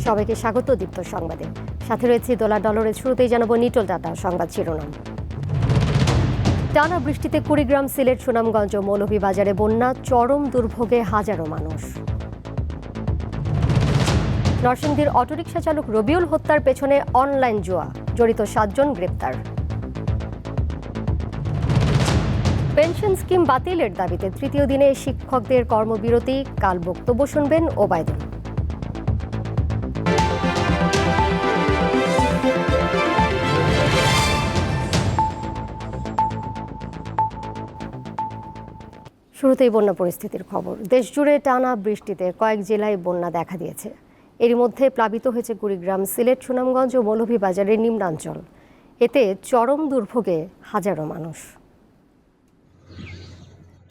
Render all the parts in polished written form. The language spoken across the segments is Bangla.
সবাইকে স্বাগত দীপ্ত সংবাদে। সাথে রয়েছে দোলা ডলরের। শুরুতেই জানাবো নিটল ডাটা সংবাদ শিরোনাম। টানা বৃষ্টিতে কুড়িগ্রাম, সিলেট, সুনামগঞ্জ ও মৌলভীবাজারে বন্যা, চরম দুর্ভোগে হাজারো মানুষ। নরসিংদীর অটোরিকশা চালক রবিউল হত্যার পেছনে অনলাইন জুয়া, জড়িত 7 জন গ্রেপ্তার। পেনশন স্কিম বাতিলের দাবিতে তৃতীয় দিনে শিক্ষকদের কর্মবিরতি, কাল বক্তব্য শুনবেন ওবায়দুল। শুরুতেই বন্যা পরিস্থিতির খবর। দেশজুড়ে টানা বৃষ্টিতে কয়েক জেলায় বন্যা দেখা দিয়েছে। এরই মধ্যে প্লাবিত হয়েছে কুড়িগ্রাম, সিলেট, সুনামগঞ্জ ও মৌলভীবাজারের নিম্নাঞ্চল। এতে চরম দুর্ভোগে হাজারো মানুষ।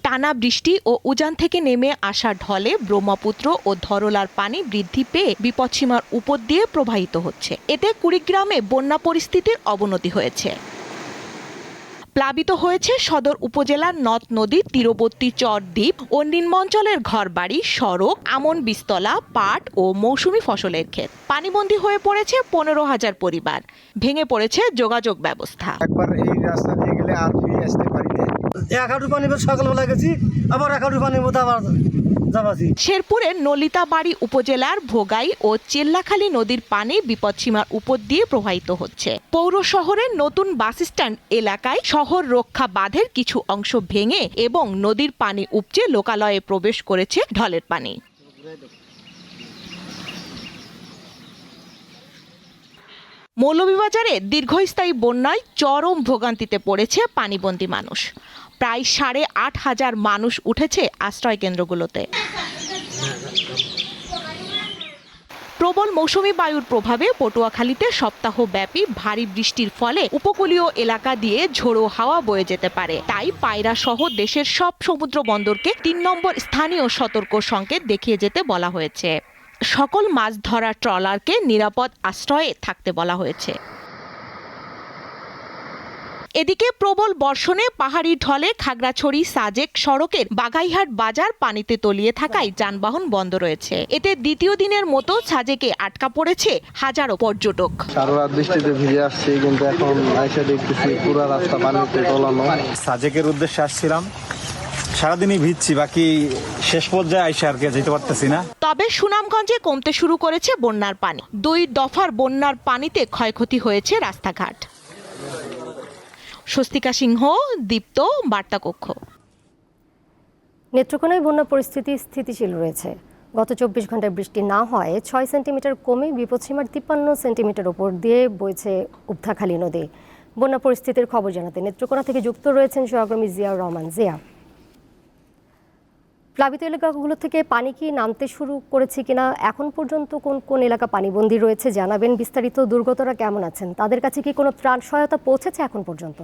টানা বৃষ্টি ও উজান থেকে নেমে আসা ঢলে ব্রহ্মপুত্র ও ধরলার পানি বৃদ্ধি পেয়ে বিপদসীমার উপর দিয়ে প্রবাহিত হচ্ছে। এতে কুড়িগ্রামে বন্যা পরিস্থিতির অবনতি হয়েছে। প্লাবিত হয়েছে সদর উপজেলার নদ নদীর তীরবর্তী চর দ্বীপ ও নিম্নাঞ্চলের ঘরবাড়ি, সড়ক, আমন বীজতলা, পাট ও মৌসুমি ফসলের ক্ষেত। পানিবন্দী হয়ে পড়েছে 15,000 পরিবার। ভেঙে পড়েছে যোগাযোগ ব্যবস্থা। একবার এই রাস্তা দিয়ে গেলে আর ফিরে আসতে পারি না। এক হাঁটু পানি সকালবেলা গেছি, আবার এক হাঁটু পানির মধ্যে আবার যাবাছি। শেরপুরের নলিতাবাড়ি উপজেলার ভোগাই ও চেল্লাখালী নদীর পানি বিপদসীমার উপর দিয়ে প্রবাহিত হচ্ছে। পৌর শহরের নতুন বাসস্ট্যান্ড এলাকায় শহর রক্ষা বাঁধের কিছু অংশ ভেঙে এবং নদীর পানি উপচে লোকালয়ে প্রবেশ করেছে ঢলের পানি। মৌলভীবাজারে দীর্ঘস্থায়ী বন্যায় চরম ভোগান্তিতে পড়েছে পানিবন্দী মানুষ। প্রায় 8,500 মানুষ উঠেছে আশ্রয় কেন্দ্রগুলোতে। প্রবল মৌসুমী বায়ুর প্রভাবে পটুয়াখালীতে সপ্তাহব্যাপী ভারী বৃষ্টির ফলে উপকূলীয় এলাকা দিয়ে ঝোড়ো হাওয়া বয়ে যেতে পারে। তাই পায়রা সহ দেশের সব সমুদ্র বন্দরকে 3 নম্বর স্থানীয় সতর্ক সংকেত দেখিয়ে যেতে বলা হয়েছে। সকল মাছ ধরা ট্রলারকে নিরাপদ আশ্রয়ে থাকতে বলা হয়েছে। এদিকে প্রবল বর্ষণে পাহাড়ি ঢলে খাগড়াছড়ি সাজেক সড়কের বাগাইহাট বাজার পানিতে তলিয়ে থাকায় যানবাহন বন্ধ রয়েছে। এতে দ্বিতীয় দিনের মতো সাজেকে আটকা পড়েছে হাজারো পর্যটক। সারা রাত বৃষ্টিতে ভিজে আসছি, কিন্তু এখন আইসা দেখতেছি পুরো রাস্তা পানিতে তলানো। সাজেকের উদ্দেশ্যে আসছিলাম, সারাদিনই ভিজছি, বাকি শেষ পর্যায়ে আইসা আর যেতে পারতেছি না। তবে সুনামগঞ্জে কমতে শুরু করেছে বন্যার পানি। 2 দফার বন্যার পানিতে ক্ষয়ক্ষতি হয়েছে রাস্তাঘাট। স্বস্তিকা সিংহ, দীপ্ত, বার্তাকক্ষ। নেত্রকোনায় বন্যা পরিস্থিতি স্থিতিশীল রয়েছে। গত 24 ঘন্টায় বৃষ্টি না হয় 6 সেন্টিমিটার কমে বিপদসীমার 53 সেন্টিমিটার ওপর দিয়ে বইছে উবধাখালী নদী। বন্যা পরিস্থিতির খবর জানাতে নেত্রকোনা থেকে যুক্ত রয়েছেন সহকর্মী জিয়াউর রহমান। জিয়া, প্লাবিত এলাকাগুলো থেকে পানি কি নামতে শুরু করেছে কিনা, এখন পর্যন্ত কোন কোন এলাকা পানিবন্দী রয়েছে জানাবেন। বিস্তারিত, দুর্গতরা কেমন আছেন, তাদের কাছে কি কোনো ত্রাণ সহায়তা পৌঁছেছে এখন পর্যন্ত?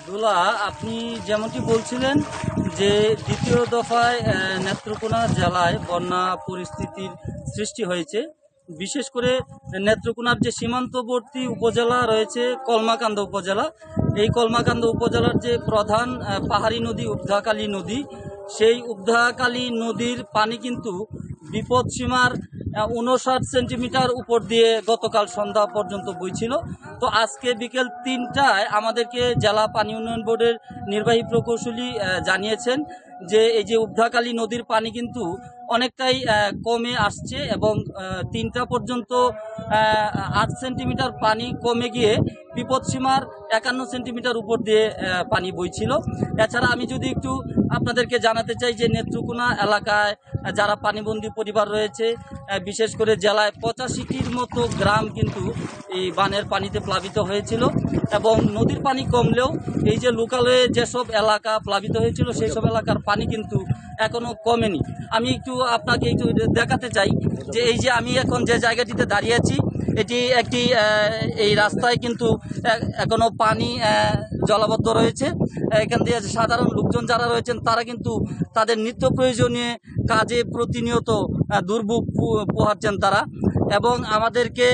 দোলা, আপনি যেমনটি বলছিলেন যে দ্বিতীয় দফায় নেত্রকোনা জেলায় বন্যা পরিস্থিতির সৃষ্টি হয়েছে। বিশেষ করে নেত্রকোনার যে সীমান্তবর্তী উপজেলা রয়েছে কলমাকান্দা উপজেলা, এই কলমাকান্দা উপজেলার যে প্রধান পাহাড়ি নদী উবধাখালী নদী, সেই উবধাখালী নদীর পানি কিন্তু বিপদসীমার 59 সেন্টিমিটার উপর দিয়ে গতকাল সন্ধ্যা পর্যন্ত বইছিল। তো আজকে বিকেল 3টায় আমাদেরকে জেলা পানি উন্নয়ন বোর্ডের নির্বাহী প্রকৌশলী জানিয়েছেন যে এই যে উবধাখালী নদীর পানি কিন্তু অনেকটাই কমে আসছে এবং 3টা পর্যন্ত 8 সেন্টিমিটার পানি কমে গিয়ে বিপদসীমার 51 সেন্টিমিটার উপর দিয়ে পানি বইছিল। এছাড়া আমি যদি একটু আপনাদেরকে জানাতে চাই যে নেত্রকোনা এলাকায় যারা পানিবন্দী পরিবার রয়েছে, বিশেষ করে জেলায় 85টির মতো গ্রাম কিন্তু এই বানের পানিতে প্লাবিত হয়েছিল এবং নদীর পানি কমলেও এই যে লোকালয়ে যেসব এলাকা প্লাবিত হয়েছিল সেই সব এলাকার পানি কিন্তু এখনো কমেনি। আমি একটু আপনাকে একটু দেখাতে চাই যে এই যে আমি এখন যে জায়গাটিতে দাঁড়িয়ে আছি, এটি একটি এই রাস্তায় কিন্তু এখনো পানি জলাবদ্ধ রয়েছে। এখান দিয়ে সাধারণ লোকজন যারা রয়েছেন তারা কিন্তু তাদের নিত্য প্রয়োজনীয় কাজে প্রতিনিয়ত দুর্ভোগ পোহাচ্ছেন তারা, এবং আমাদেরকে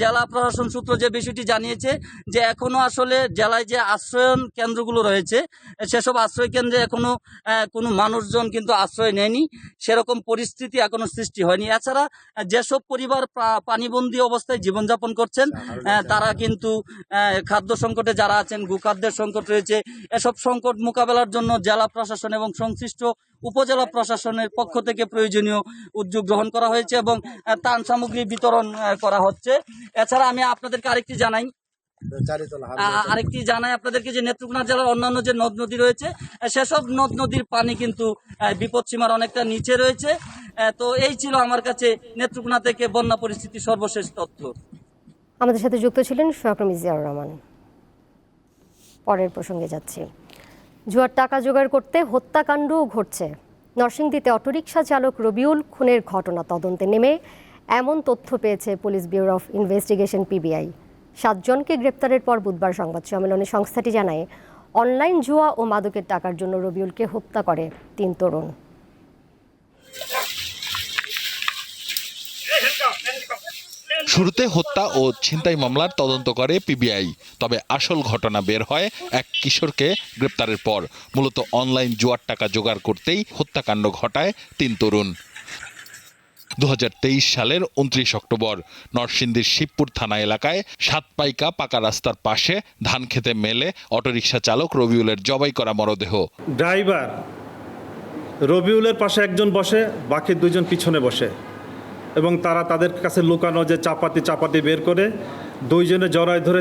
জেলা প্রশাসন সূত্র যে বিষয়টি জানিয়েছে যে এখনো আসলে জেলায় যে আশ্রয়ন কেন্দ্রগুলো রয়েছে সেসব আশ্রয় কেন্দ্রে এখনো কোনো মানুষজন কিন্তু আশ্রয় নেয়নি, সেরকম পরিস্থিতি এখনো সৃষ্টি হয়নি। এছাড়া যেসব পরিবার পানিবন্দী অবস্থায় জীবনযাপন করছেন তারা কিন্তু খাদ্য সংকটে যারা আছেন, গোখাদ্যের সংকট রয়েছে, এসব সংকট মোকাবেলার জন্য জেলা প্রশাসন এবং সংশ্লিষ্ট উপজেলা প্রশাসনের পক্ষ থেকে প্রয়োজনীয় উদ্যোগ গ্রহণ করা হয়েছে এবং ত্রাণ সামগ্রী বিতরণ করা হচ্ছে। এছাড়া আমি আপনাদেরকে আরেকটি জানাই আপনাদেরকে যে নেত্রকোনা জেলার অন্যান্য যে নদ নদী রয়েছে সেসব নদ নদীর পানি কিন্তু বিপদসীমার অনেকটা নিচে রয়েছে। তো এই ছিল আমার কাছে নেত্রকোনা থেকে বন্যা পরিস্থিতির সর্বশেষ তথ্য। আমাদের সাথে যুক্ত ছিলেন সহকর্মী জিয়াউর রহমান। পরের প্রসঙ্গে যাচ্ছি। জুয়ার টাকা জোগাড় করতে হত্যাকাণ্ডও ঘটছে। নরসিংদীতে অটোরিকশা চালক রবিউল খুনের ঘটনা তদন্তে নেমে এমন তথ্য পেয়েছে police bureau of investigation PBI। 7 জনকে গ্রেপ্তারের পর বুধবার সংবাদ সম্মেলনে সংস্থাটি জানায়, অনলাইন জুয়া ও মাদকের টাকার জন্য রবিউলকে হত্যা করে 3 তরুণ। শুরুতে হত্যা ও ছিনতাই মামলার তদন্ত করে PBI, তবে আসল ঘটনা বের হয় এক কিশোরকে গ্রেপ্তারের পর। মূলত অনলাইন জুয়ার টাকা জোগাড় করতেই হত্যাকাণ্ড ঘটায় 3 তরুণ। 2023 সালের 29 অক্টোবর নরসিংদীর শিবপুর থানা এলাকায় সাতপাইকা পাকা রাস্তার পাশে ধান খেতে মেলে অটোরিকশা চালক রবিউলের জবাই করা মরদেহ। ড্রাইভার রবিউলের পাশে একজন বসে, বাকি 2 জন পিছনে বসে এবং তারা তাদের কাছে লুকানো যে চাপাতি বের করে 2 জনে জড়ায় ধরে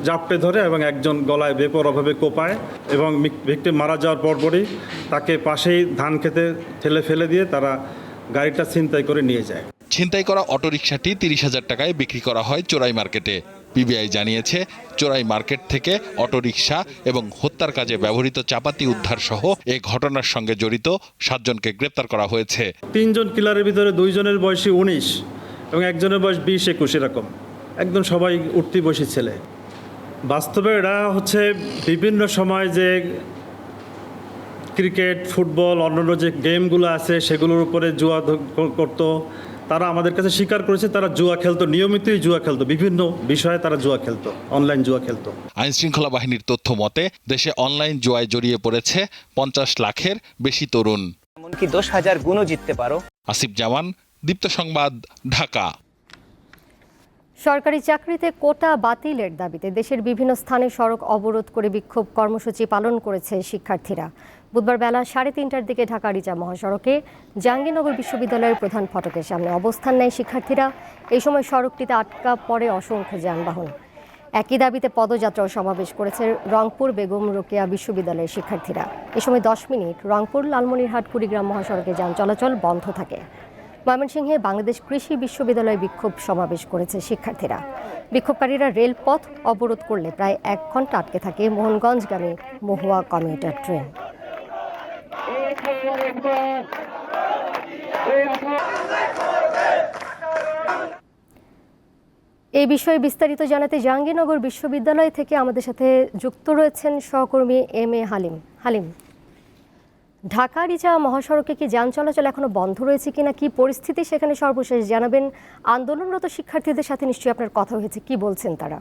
জাপটে ধরে এবং একজন গলায় বেপরোয়াভাবে কোপায় এবং ভিকটিম মারা যাওয়ার পরপরই তাকে পাশেই ধান খেতে ঠেলে ফেলে দিয়ে তারা গাড়িটা ছিনতাই করে নিয়ে যায়। ছিনতাই করা অটোরিকশাটি 30,000 টাকায় বিক্রি করা হয় চোরাই মার্কেটে। PBI জানিয়েছে, চোরাই মার্কেট থেকে অটোরিকশা এবং হত্যার কাজে ব্যবহৃত চাপাতি উদ্ধার সহ এই ঘটনার সঙ্গে জড়িত 7 জনকে গ্রেপ্তার করা হয়েছে। 3 জন কিলারের ভিতরে 2 জনের বয়সী 19 এবং একজনের বয়স 20-21 এরকম, একদম সবাই উঠতি বয়সী ছেলে। বাস্তবে এরা হচ্ছে বিভিন্ন সময় যে ক্রিকেট, ফুটবল, অন্যান্য যে গেমগুলো আছে সেগুলোর উপরে জুয়া করতো। তারা আমাদের কাছে স্বীকার করেছে তারা জুয়া খেলতো, নিয়মিতই জুয়া খেলতো, বিভিন্ন বিষয়ে তারা জুয়া খেলতো, অনলাইন জুয়া খেলতো। আইন শৃঙ্খলা বাহিনীর তথ্য মতে দেশে অনলাইন জুয়ায় জড়িয়ে পড়েছে 50 লাখের বেশি তরুণ। এমনকি 10,000 গুণও জিততে পারো। আসিফ জামান, দীপ্ত সংবাদ, ঢাকা। সরকারি চাকরিতে কোটা বাতিলের দাবিতে দেশের বিভিন্ন স্থানে সড়ক অবরোধ করে বিক্ষোভ কর্মসূচি পালন করেছে শিক্ষার্থীরা। বুধবার বেলা 3:30টার দিকে ঢাকা রিচা মহাসড়কে জাহাঙ্গীরনগর বিশ্ববিদ্যালয়ের প্রধান ফটকের সামনে অবস্থান নেয় শিক্ষার্থীরা। এই সময় সড়কটিতে আটকা পড়ে অসংখ্য যানবাহন। একই দাবিতে পদযাত্রা ও সমাবেশ করেছে রংপুর বেগম রোকেয়া বিশ্ববিদ্যালয়ের শিক্ষার্থীরা। এ সময় 10 মিনিট রংপুর লালমনিরহাট কুড়িগ্রাম মহাসড়কে যান চলাচল বন্ধ থাকে। ময়মনসিংহে বাংলাদেশ কৃষি বিশ্ববিদ্যালয়ে বিক্ষোভ সমাবেশ করেছে শিক্ষার্থীরা। বিক্ষোভকারীরা রেলপথ অবরোধ করলে প্রায় 1 ঘন্টা আটকে থাকে মোহনগঞ্জগামী মহুয়া কমিউটার ট্রেন। এই বিষয়ে বিস্তারিত জানাতে জাহাঙ্গীরনগর বিশ্ববিদ্যালয় থেকে আমাদের সাথে যুক্ত রয়েছেন সহকর্মী MA হালিম। ঢাকা রিচা মহাসড়কে কি যান চলাচল এখনো বন্ধ রয়েছে কিনা, কি পরিস্থিতি সেখানে সর্বশেষ জানাবেন। আন্দোলনরত শিক্ষার্থীদের সাথে নিশ্চয়ই আপনার কথা হয়েছে, কি বলছেন তারা?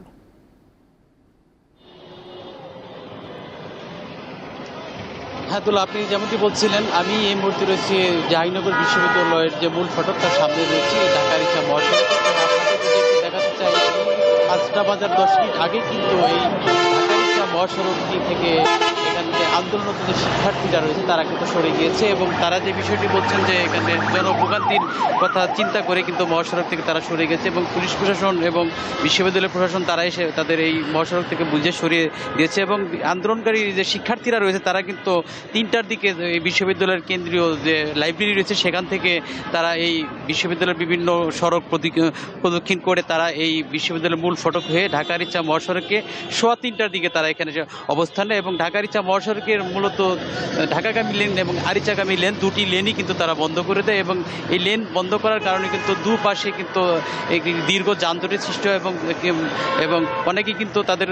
হ্যাঁ তুলা, আপনি যেমনটি বলছিলেন, আমি এই মুহূর্তে রয়েছি জাহাঙ্গীরনগর বিশ্ববিদ্যালয়ের যে মূল ফটক তার সামনে রয়েছি, ঢাকা রিচা মহাসড়ক। দেখাতে চাই 5টা বাজার 10 মিনিট আগে কিন্তু এই ঢাকা রিচা মহাসড়কটি থেকে এখান থেকে আন্দোলনরত যে শিক্ষার্থীরা রয়েছে তারা কিন্তু সরে গিয়েছে এবং তারা যে বিষয়টি বলছেন যে এখানে জনভোগান্তির কথা চিন্তা করে কিন্তু মহাসড়ক থেকে তারা সরে গেছে এবং পুলিশ প্রশাসন এবং বিশ্ববিদ্যালয় প্রশাসন তারা এসে তাদের এই মহাসড়ক থেকে বুঝে সরিয়ে দিয়েছে এবং আন্দোলনকারী যে শিক্ষার্থীরা রয়েছে তারা কিন্তু 3টার দিকে এই বিশ্ববিদ্যালয়ের কেন্দ্রীয় যে লাইব্রেরি রয়েছে সেখান থেকে তারা এই বিশ্ববিদ্যালয়ের বিভিন্ন সড়ক প্রদক্ষিণ করে তারা এই বিশ্ববিদ্যালয়ের মূল ফটক হয়ে ঢাকা রিচা মহাসড়কে 3:15টার দিকে তারা এখানে অবস্থান নেয় এবং ঢাকা রিচা মহাসড়কে সড়কের মূলত ঢাকাগামী লেন এবং আরিচাগামী লেন দুটি লেনই কিন্তু তারা বন্ধ করে দেয় এবং এই লেন বন্ধ করার কারণে কিন্তু দুপাশে কিন্তু একটি দীর্ঘ যানজটের সৃষ্টি হয় এবং অনেকেই কিন্তু তাদের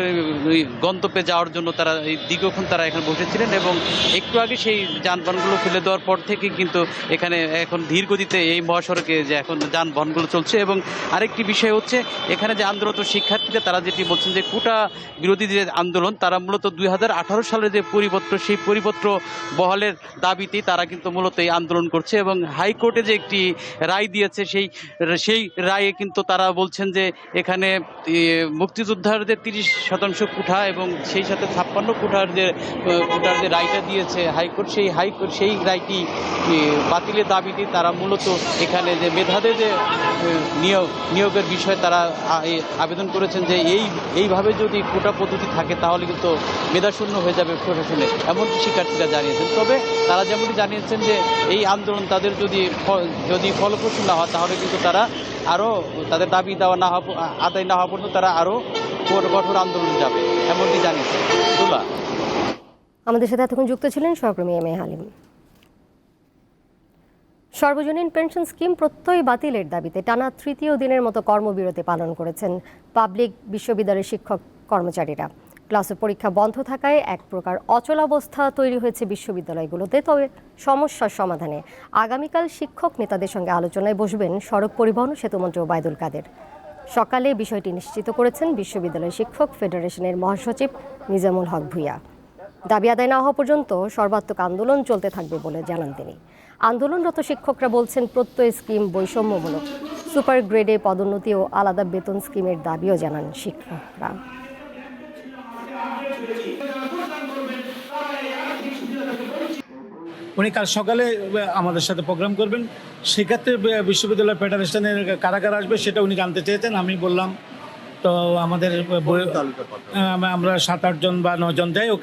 গন্তব্যে যাওয়ার জন্য তারা এই দীর্ঘক্ষণ তারা এখানে বসেছিলেন এবং একটু আগে সেই যানবাহনগুলো ফেলে দেওয়ার পর থেকে কিন্তু এখানে এখন ধীর গতিতে এই মহাসড়কে যে এখন যানবাহনগুলো চলছে। এবং আরেকটি বিষয় হচ্ছে এখানে যে আন্দোলনরত শিক্ষার্থীরা তারা যেটি বলছেন যে কোটা বিরোধী যে আন্দোলন, তারা মূলত 2018 সালের যে পরিপত্র সেই পরিপত্র বহালের দাবিতেই তারা কিন্তু মূলত এই আন্দোলন করছে এবং হাইকোর্টে যে একটি রায় দিয়েছে সেই রায়ে কিন্তু তারা বলছেন যে এখানে মুক্তিযোদ্ধাদের 30% কোঠা এবং সেই সাথে 56 কোঠার যে রায়টা দিয়েছে হাইকোর্ট, সেই রায়টি বাতিলের দাবিতে তারা মূলত এখানে যে মেধাদের যে নিয়োগের বিষয়ে তারা আবেদন করেছেন যে এইভাবে যদি কোটা পদ্ধতি থাকে তাহলে কিন্তু মেধাশূন্য হয়ে যাবে প্রশাসনে, এমনকি শিক্ষার্থীরা জানিয়েছেন। তবে তারা যেমনটি জানিয়েছেন যে এই আন্দোলন তাদের যদি ফলপ্রসূ না হয় তাহলে কিন্তু তারা আরও তাদের দাবি দেওয়া আদায় না হওয়া পর্যন্ত তারা আরও কঠোর আন্দোলন যাবে, এমনটি জানিয়েছেন। দুলা, আমাদের সাথে এতক্ষণ যুক্ত ছিলেন সহকর্মী এম এ হালিম। সর্বজনীন পেনশন স্কিম প্রত্যয় বাতিলের দাবিতে টানা তৃতীয় দিনের মতো কর্মবিরতি পালন করেছেন পাবলিক বিশ্ববিদ্যালয়ের শিক্ষক কর্মচারীরা। ক্লাসের পরীক্ষা বন্ধ থাকায় এক প্রকার অচলাবস্থা তৈরি হয়েছে বিশ্ববিদ্যালয়গুলোতে। তবে সমস্যার সমাধানে আগামীকাল শিক্ষক নেতাদের সঙ্গে আলোচনায় বসবেন সড়ক পরিবহন ও সেতুমন্ত্রী ওবায়দুল কাদের। সকালে বিষয়টি নিশ্চিত করেছেন বিশ্ববিদ্যালয় শিক্ষক ফেডারেশনের মহাসচিব নিজামুল হক ভূঁইয়া। দাবি আদায় না হওয়া পর্যন্ত সর্বাত্মক আন্দোলন চলতে থাকবে বলে জানান তিনি। আন্দোলনরত শিক্ষকরা বলছেন প্রত্যয় স্কিম বৈষম্যমূলক, সুপার গ্রেডে পদোন্নতি ও আলাদা বেতন স্কিমের দাবিও জানান শিক্ষকরা। উনি কাল সকালে আমাদের সাথে প্রোগ্রাম করবেন, সেক্ষেত্রে বিশ্ববিদ্যালয় ফেডারেশনের কারা কারা আসবে সেটা উনি জানতে চেয়েছেন। আমি বললাম তো আমাদের আমরা 7-8 জন বা 9 জন, যাই হোক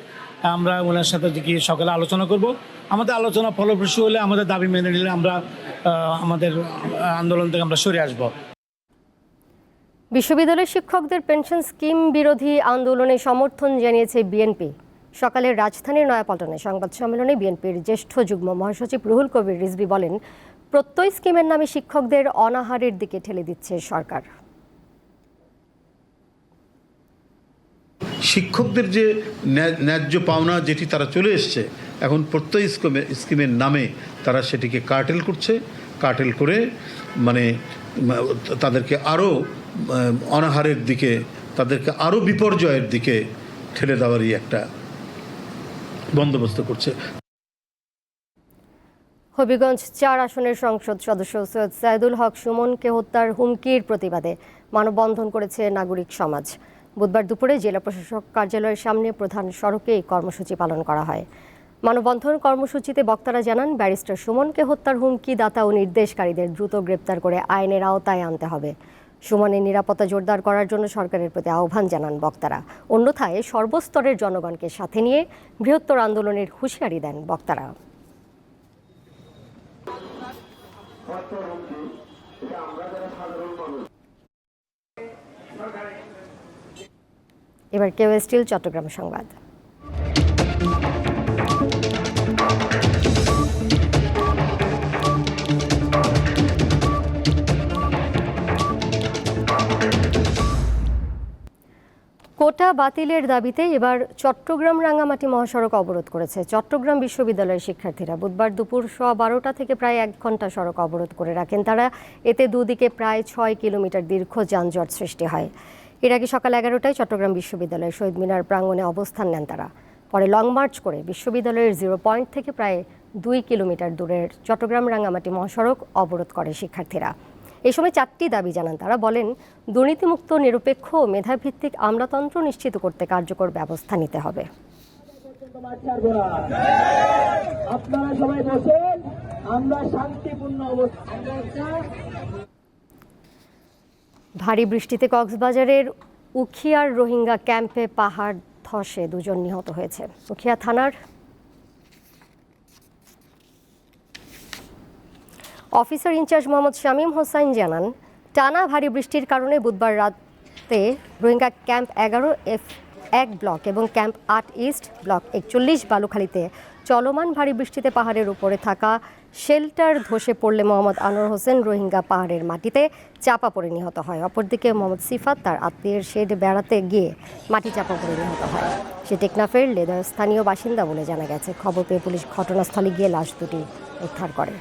আমরা ওনার সাথে গিয়ে সকালে আলোচনা করব। আমাদের আলোচনা ফলপ্রসূ হলে, আমাদের দাবি মেনে নিলে আমরা আমাদের আন্দোলন থেকে আমরা সরে আসব। বিশ্ববিদ্যালয়ের শিক্ষকদের পেনশন স্কিম বিরোধী আন্দোলনে সমর্থন জানিয়েছে বিএনপি। সকালে রাজধানীর নয়াপল্টনে সংবাদ সম্মেলনে বিএনপির জ্যেষ্ঠ যুগ্ম মহাসচিব রুহুল কবির রিজভী বলেন, প্রত্যয় স্কিমের নামে শিক্ষকদের অনাহারের দিকে ঠেলে দিচ্ছে সরকার। শিক্ষকদের যে ন্যায্য পাওনা যেটি তারা চলে এসছে, এখন প্রত্যয় স্কিমের নামে তারা সেটিকে কার্টেল করছে। কার্টেল করে মানে তাদেরকে আরও অনাহারের দিকে, তাদেরকে আরও বিপর্যয়ের দিকে ঠেলে দেওয়ারই একটা বন্দোবস্ত করছে। হবিগঞ্জ 4 আসনের সংসদ সদস্য সৈয়দ সাইদুল হক সুমনকে হত্যার হুমকির প্রতিবাদে মানববন্ধন করেছে নাগরিক সমাজ। বুধবার দুপুরে জেলা প্রশাসক কার্যালয়ের সামনে প্রধান সড়কে এই কর্মসূচি পালন করা হয়। মানববন্ধন কর্মসূচিতে বক্তারা জানান, ব্যারিস্টার সুমনকে হত্যার হুমকি দাতা ও নির্দেশকারীদের দ্রুত গ্রেপ্তার করে আইনের আওতায় আনতে হবে। সুমনের নিরাপত্তা জোরদার করার জন্য সরকারের প্রতি আহ্বান জানান বক্তারা। অন্যথায় সর্বস্তরের জনগণকে সাথে নিয়ে বৃহত্তর আন্দোলনের হুঁশিয়ারি দেন বক্তারা। এবার কেউ স্টিল চট্টগ্রাম সংবাদ। কোটা বাতিলের দাবিতে এবার চট্টগ্রাম রাঙ্গামাটি মহাসড়ক অবরোধ করেছে চট্টগ্রাম বিশ্ববিদ্যালয়ের শিক্ষার্থীরা। বুধবার দুপুর 12:15 থেকে প্রায় 1 ঘন্টা সড়ক অবরোধ করে রাখেন তারা। এতে দুদিকে প্রায় 6 কিলোমিটার দীর্ঘ যানজট সৃষ্টি হয়। এর আগে সকাল 11টায় চট্টগ্রাম বিশ্ববিদ্যালয়ের শহীদ মিনার প্রাঙ্গণে অবস্থান নেন তারা। পরে লং মার্চ করে বিশ্ববিদ্যালয়ের 0 পয়েন্ট থেকে প্রায় 2 কিলোমিটার দূরের চট্টগ্রাম রাঙ্গামাটি মহাসড়ক অবরোধ করে শিক্ষার্থীরা। এই সময় 4টি দাবি জানান তারা। বলেন, দুর্নীতিমুক্ত, নিরপেক্ষ ও মেধাভিত্তিক আমলাতন্ত্র নিশ্চিত করতে কার্যকর ব্যবস্থা নিতে হবে। ভারী বৃষ্টিতে কক্সবাজারের উখিয়ার রোহিঙ্গা ক্যাম্পে পাহাড় ধসে 2 জন নিহত হয়েছে। উখিয়া থানার অফিসার ইনচার্জ মোহাম্মদ শামীম হোসাইন জানান, টানা ভারী বৃষ্টির কারণে বুধবার রাতে রোহিঙ্গা ক্যাম্প 11F 1 ব্লক এবং ক্যাম্প 8 ইস্ট ব্লক 41 বালুখালীতে চলমান ভারী বৃষ্টিতে পাহাড়ের উপরে থাকা শেল্টার ধসে পড়লে মোহাম্মদ আনোয়ার হোসেন রোহিঙ্গা পাহাড়ের মাটিতে চাপা পড়ে নিহত হয়। অপরদিকে মোহাম্মদ সিফাত তার আত্মীয়ের শেডে বেড়াতে গিয়ে মাটি চাপা পড়ে নিহত হয়। সে টেকনাফের লেদার স্থানীয় বাসিন্দা বলে জানা গেছে। খবর পেয়ে পুলিশ ঘটনাস্থলে গিয়ে লাশ দুটি উদ্ধার করে।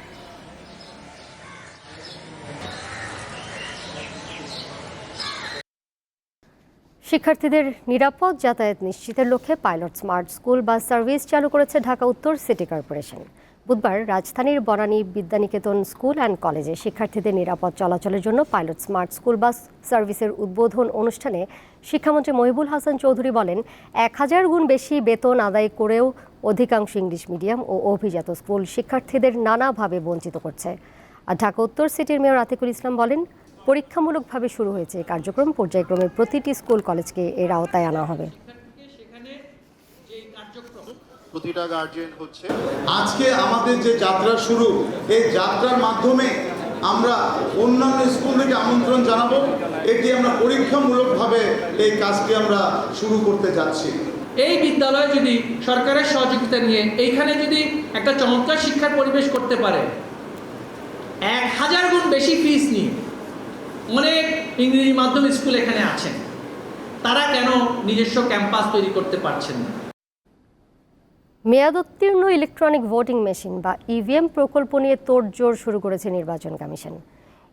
শিক্ষার্থীদের নিরাপদ যাতায়াত নিশ্চিতের লক্ষ্যে pilot smart school bus service চালু করেছে ঢাকা উত্তর সিটি কর্পোরেশন। বুধবার রাজধানীর বনানী বিদ্যানিকেতন স্কুল অ্যান্ড কলেজে শিক্ষার্থীদের নিরাপদ চলাচলের জন্য পাইলট স্মার্ট স্কুল বাস সার্ভিসের উদ্বোধন অনুষ্ঠানে শিক্ষামন্ত্রী মহিবুল হাসান চৌধুরী বলেন, 1000 গুণ বেশি বেতন আদায় করেও অধিকাংশ ইংলিশ মিডিয়াম ও অভিজাত স্কুল শিক্ষার্থীদের নানাভাবে বঞ্চিত করছে। আর ঢাকা উত্তর সিটির মেয়র আতিকুল ইসলাম বলেন, পরীক্ষামূলকভাবে শুরু হয়েছে এই কার্যক্রম। পর্যায়ক্রমে প্রতিটি স্কুল কলেজকে এর আওতায় আনা হবে। প্রতিটা গার্জিয়ান হচ্ছে আজকে আমাদের যে যাত্রা শুরু, এই যাত্রার মাধ্যমে আমরা অন্যান্য স্কুলকে আমন্ত্রণ জানাবো। এটি আমরা পরীক্ষামূলকভাবে এই কাজটি আমরা শুরু করতে যাচ্ছি। এই বিদ্যালয় যদি সরকারের সহযোগিতা নিয়ে এইখানে যদি একটা চমৎকার শিক্ষার পরিবেশ করতে পারে, 1000 গুণ বেশি ফিস নিয়ে অনেক ইংরেজি মাধ্যম স্কুল এখানে আছেন, তারা কেন নিজস্ব ক্যাম্পাস তৈরি করতে পারছেন না? মেয়াদোত্তীর্ণ ইলেকট্রনিক ভোটিং মেশিন বা ইভিএম প্রকল্প নিয়ে তোড়জোড় শুরু করেছে নির্বাচন কমিশন।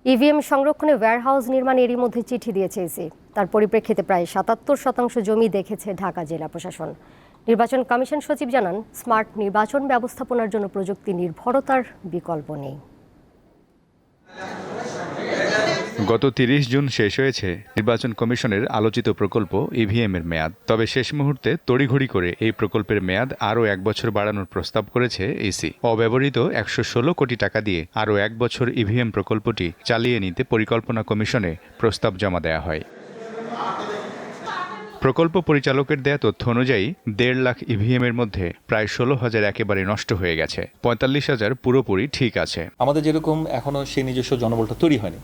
ইভিএম সংরক্ষণে ওয়্যারহাউস নির্মাণে এরই মধ্যে চিঠি দিয়েছে ইসি। তার পরিপ্রেক্ষিতে প্রায় 77% জমি দেখেছে ঢাকা জেলা প্রশাসন। নির্বাচন কমিশন সচিব জানান, স্মার্ট নির্বাচন ব্যবস্থাপনার জন্য প্রযুক্তি নির্ভরতার বিকল্প নেই। গত 30 জুন শেষ হয়েছে নির্বাচন কমিশনের আলোচিত প্রকল্প ইভিএম এর মেয়াদ। তবে শেষ মুহূর্তে তড়িঘড়ি করে এই প্রকল্পের মেয়াদ আরও 1 বছর বাড়ানোর প্রস্তাব করেছে ইসি। অব্যবহৃত 116 কোটি টাকা দিয়ে আরও 1 বছর ইভিএম প্রকল্পটি চালিয়ে নিতে পরিকল্পনা কমিশনে প্রস্তাব জমা দেওয়া হয়। প্রকল্প পরিচালকের দেয়া তথ্য অনুযায়ী 1.5 লাখ ইভিএম এর মধ্যে প্রায় 16,000 একেবারে নষ্ট হয়ে গেছে, 45,000 পুরোপুরি ঠিক আছে। আমাদের যেরকম এখনো সেই নিজস্ব জনবলটা তৈরি হয়নি,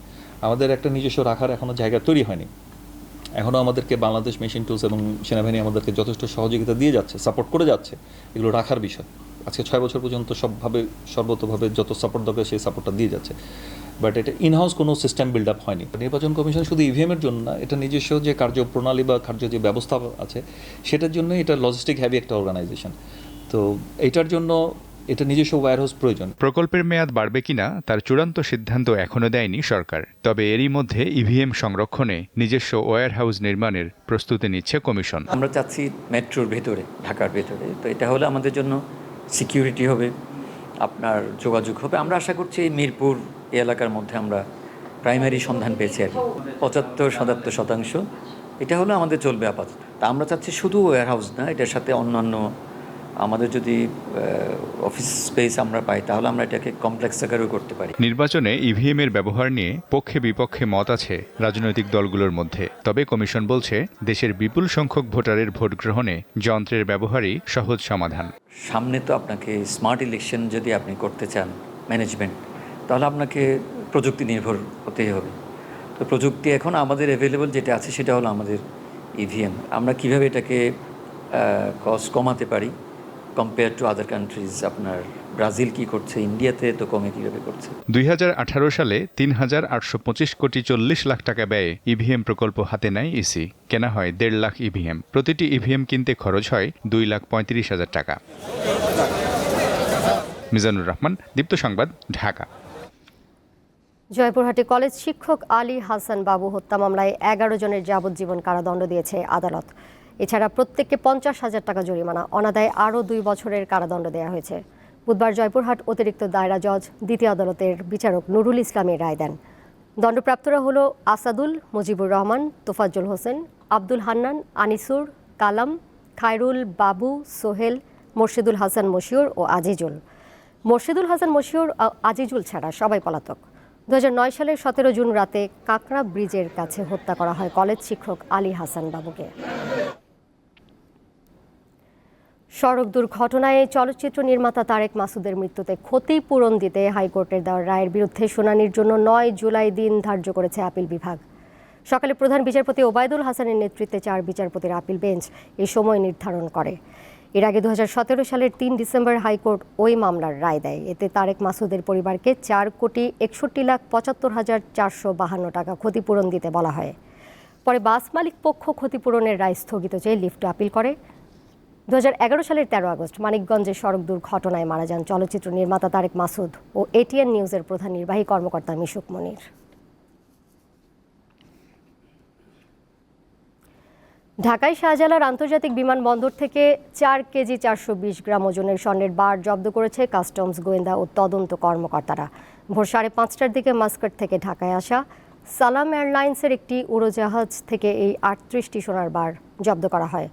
আমাদের একটা নিজস্ব রাখার এখনো জায়গা তৈরি হয়নি। এখনও আমাদেরকে বাংলাদেশ মেশিন টুলস এবং সেনাবাহিনী আমাদেরকে যথেষ্ট সহযোগিতা দিয়ে যাচ্ছে, সাপোর্ট করে যাচ্ছে এগুলো রাখার বিষয়। আজকে 6 বছর পর্যন্ত সর্বতভাবে যত সাপোর্ট দরকার সেই সাপোর্টটা দিয়ে যাচ্ছে। বাট এটা ইনহাউস কোনো সিস্টেম বিল্ড আপ হয়নি। নির্বাচন কমিশন শুধু ইভিএমের জন্য না, এটা নিজস্ব যে কার্যপ্রণালী বা কার্য যে ব্যবস্থা আছে সেটার জন্য এটা লজিস্টিক হ্যাভি একটা অর্গানাইজেশন। তো এটার জন্য এটা নিজস্ব ওয়্যারহাউস প্রয়োজন। প্রকল্পের মেয়াদ বাড়বে কিনা তার চূড়ান্ত সিদ্ধান্ত এখনো দেয়নি সরকার। তবে এরই মধ্যে ইভিএম সংরক্ষণে নিজস্ব ওয়্যারহাউস নির্মাণের প্রস্তুতি নিচ্ছে কমিশন। আমরা চাচ্ছি মেট্রোর ভেতরে, ঢাকার ভেতরে। তো এটা হলে আমাদের জন্য সিকিউরিটি হবে, আপনার যোগাযোগ হবে। আমরা আশা করছি এই মিরপুর এই এলাকার মধ্যে আমরা প্রাইমারি সন্ধান পেয়েছি আর কি 75-77%। এটা হলে আমাদের চলবে আপাতত। তা আমরা চাচ্ছি শুধু ওয়্যারহাউস না, এটার সাথে অন্যান্য আমাদের যদি অফিস স্পেস আমরা পাই তাহলে আমরা এটাকে কমপ্লেক্স আকারেও করতে পারি। নির্বাচনে ইভিএম এর ব্যবহার নিয়ে পক্ষে বিপক্ষে মত আছে রাজনৈতিক দলগুলোর মধ্যে। তবে কমিশন বলছে, দেশের বিপুল সংখ্যক ভোটারের ভোট গ্রহণে যন্ত্রের ব্যবহারই সহজ সমাধান। সামনে তো আপনাকে স্মার্ট ইলেকশন যদি আপনি করতে চান ম্যানেজমেন্ট, তাহলে আপনাকে প্রযুক্তি নির্ভর হতেই হবে। তো প্রযুক্তি এখন আমাদের অ্যাভেলেবল যেটা আছে সেটা হলো আমাদের ইভিএম। আমরা কিভাবে এটাকে কস্ট কমাতে পারি কম্পেয়ার টু আদার কান্ট্রিজ। আপনার ব্রাজিল কি করছে, ইন্ডিয়াতে তো কমে কীভাবে করছে। 2018 সালে 3,825 কোটি 40 লাখ টাকা ব্যয়ে ইভিএম প্রকল্প হাতে নেয় ইসি। কেনা হয় 1.5 লাখ ইভিএম। প্রতিটি ইভিএম কিনতে খরচ হয় 2,35,000 টাকা। মিজানুর রহমান, দীপ্ত সংবাদ, ঢাকা। জয়পুরহাটে কলেজ শিক্ষক আলী হাসান বাবু হত্যা মামলায় 11 জনের যাবজ্জীবন কারাদণ্ড দিয়েছে আদালত। এছাড়া প্রত্যেককে 50,000 টাকা জরিমানা, অনাদায়ে আরও 2 বছরের কারাদণ্ড দেওয়া হয়েছে। বুধবার জয়পুরহাট অতিরিক্ত দায়রা জজ দ্বিতীয় আদালতের বিচারক নুরুল ইসলামের রায় দেন। দণ্ডপ্রাপ্তরা হল আসাদুল, মুজিবুর রহমান, তোফাজ্জল হোসেন, আব্দুল হান্নান, আনিসুর, কালাম, খায়রুল, বাবু, সোহেল, মোর্শেদুল হাসান মশিউর ও আজিজুল। মোর্শেদুল হাসান মশিউর আজিজুল ছাড়া সবাই পলাতক। 2009 সালের 17 জুন রাতে কাঁকড়া ব্রিজের কাছে হত্যা করা হয় কলেজ শিক্ষক আলী হাসান বাবুকে। সড়ক দুর্ঘটনায় চলচ্চিত্র নির্মাতা তারেক মাসুদের মৃত্যুতে ক্ষতিপূরণ দিতে হাইকোর্টের দেওয়া রায়ের বিরুদ্ধে শুনানির জন্য 9 জুলাই দিন ধার্য করেছে আপিল বিভাগ। সকালে প্রধান বিচারপতি ওবায়দুল হাসানের নেতৃত্বে 4 বিচারপতির আপিল বেঞ্চ এই সময় নির্ধারণ করে। এর আগে 2017 সালের 3 ডিসেম্বর হাইকোর্ট ওই মামলার রায় দেয়। এতে তারেক মাসুদের পরিবারকে 4,61,75,452 টাকা ক্ষতিপূরণ দিতে বলা হয়। পরে বাস মালিক পক্ষ ক্ষতিপূরণের রায় স্থগিত চেয়ে লিফট আপিল করে। 2011 সালের 13 আগস্ট মানিকগঞ্জে সড়ক দুর্ঘটনায় মারা যান চলচ্চিত্র নির্মাতা তারেক মাসুদ ও এটিএন নিউজের প্রধান নির্বাহী কর্মকর্তা মিশুক মনির। ঢাকায় শাহজালাল আন্তর্জাতিক বিমানবন্দর থেকে 4 কেজি 420 গ্রাম ওজনের স্বর্ণের বার জব্দ করেছে কাস্টমস গোয়েন্দা ও তদন্ত কর্মকর্তারা। ভোর 5:30টার দিকে মাস্কাট থেকে ঢাকায় আসা সালাম এয়ারলাইন্সের একটি উড়োজাহাজ থেকে এই 38টি সোনার বার জব্দ করা হয়।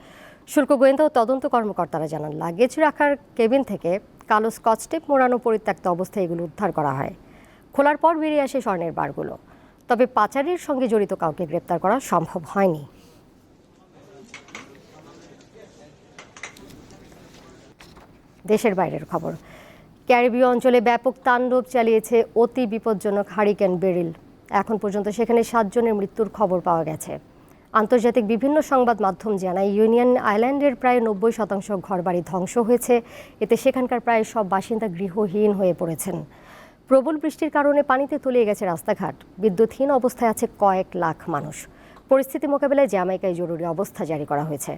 শুল্ক গোয়েন্দা ও তদন্ত কর্মকর্তারা জানান, লাগেজ রাখার কেবিন থেকে কালো স্কচ টেপ মোড়ানো পরিত্যক্ত অবস্থায় এগুলো উদ্ধার করা হয়। খোলার পর বেরিয়ে আসে স্বর্ণের বারগুলো। তবে পাচারের সঙ্গে জড়িত কাউকে গ্রেপ্তার করা সম্ভব হয়নি। দেশের বাইরের খবর। ক্যারিবীয় অঞ্চলে ব্যাপক তাণ্ডব চালিয়েছে অতি বিপজ্জনক হারিকেন বেরিল। এখন পর্যন্ত সেখানে 7 জনের মৃত্যুর খবর পাওয়া গেছে। আন্তর্জাতিক বিভিন্ন সংবাদ মাধ্যম জানায়, ইউনিয়ন আইল্যান্ডের প্রায় 90% ঘরবাড়ি ধ্বংস হয়েছে। এতে সেখানকার প্রায় সব বাসিন্দা গৃহহীন হয়ে পড়েছেন। প্রবল বৃষ্টির কারণে পানিতে তলিয়ে গেছে রাস্তাঘাট। বিদ্যুৎহীন অবস্থায় আছে কয়েক লাখ মানুষ। পরিস্থিতি মোকাবেলায় জ্যামাইকায় জরুরি অবস্থা জারি করা হয়েছে।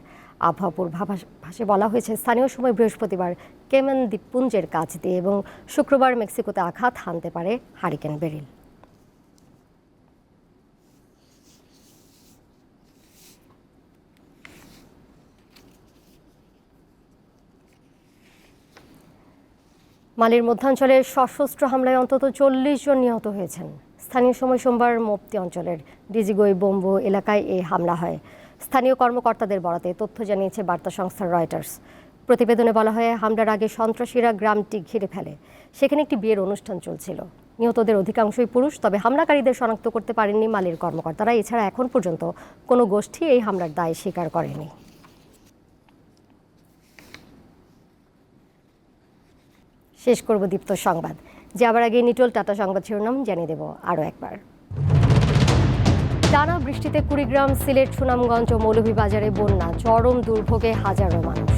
আবহাওয়া পূর্বাভাসে বলা হয়েছে, স্থানীয় সময় বৃহস্পতিবার কেমেন দ্বীপপুঞ্জের কাছ দিয়ে এবং শুক্রবার মেক্সিকোতে আঘাত হানতে পারে হারিকেন বেরিল। মালির মধ্যাঞ্চলে সশস্ত্র হামলায় অন্তত 40 জন নিহত হয়েছেন। স্থানীয় সময় সোমবার মোপ্তি অঞ্চলের ডিজিগই বোম্বো এলাকায় এই হামলা হয়। স্থানীয় কর্মকর্তাদের বরাতে তথ্য জানিয়েছে বার্তা সংস্থা রয়টার্স। প্রতিবেদনে বলা হয়, হামলার আগে সন্ত্রাসীরা গ্রামটি ঘিরে ফেলে। সেখানে একটি বিয়ের অনুষ্ঠান চলছিল। নিহতদের অধিকাংশই পুরুষ। তবে হামলাকারীদের শনাক্ত করতে পারেননি মালির কর্মকর্তারা। এছাড়া এখন পর্যন্ত কোনো গোষ্ঠী এই হামলার দায় স্বীকার করেনি। শেষ করব দীপ্ত সংবাদ। যাবার আগে নিটোল টাটা সংবাদ শিরোনাম জানিয়ে দেব আরও একবার। টানা বৃষ্টিতে কুড়িগ্রাম, সিলেট, সুনামগঞ্জ ও মৌলভীবাজারে বন্যা, চরম দুর্ভোগে হাজারো মানুষ।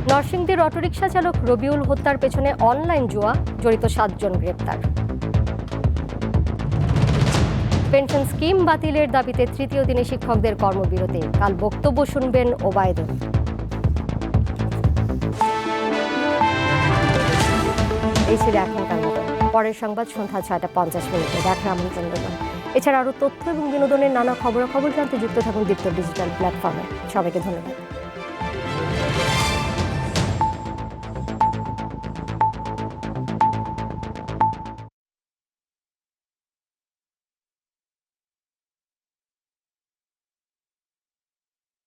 নরসিংদীর অটোরিকশা চালক রবিউল হত্যার পেছনে অনলাইন জুয়া, জড়িত 7 জন গ্রেপ্তার। পেনশন স্কিম বাতিলের দাবিতে তৃতীয় দিনে শিক্ষকদের কর্মবিরতি। কাল বক্তব্য শুনবেন ওবায়দুল। এই ছিল এখনকার মতো। পরের সংবাদ সন্ধ্যা 6:50 দেখার আমন্ত্রণ রইল। এছাড়া আরও তথ্য এবং বিনোদনের নানা খবরাখবর জানতে যুক্ত থাকুন দীপ্ত ডিজিটাল প্ল্যাটফর্মে। সবাইকে ধন্যবাদ।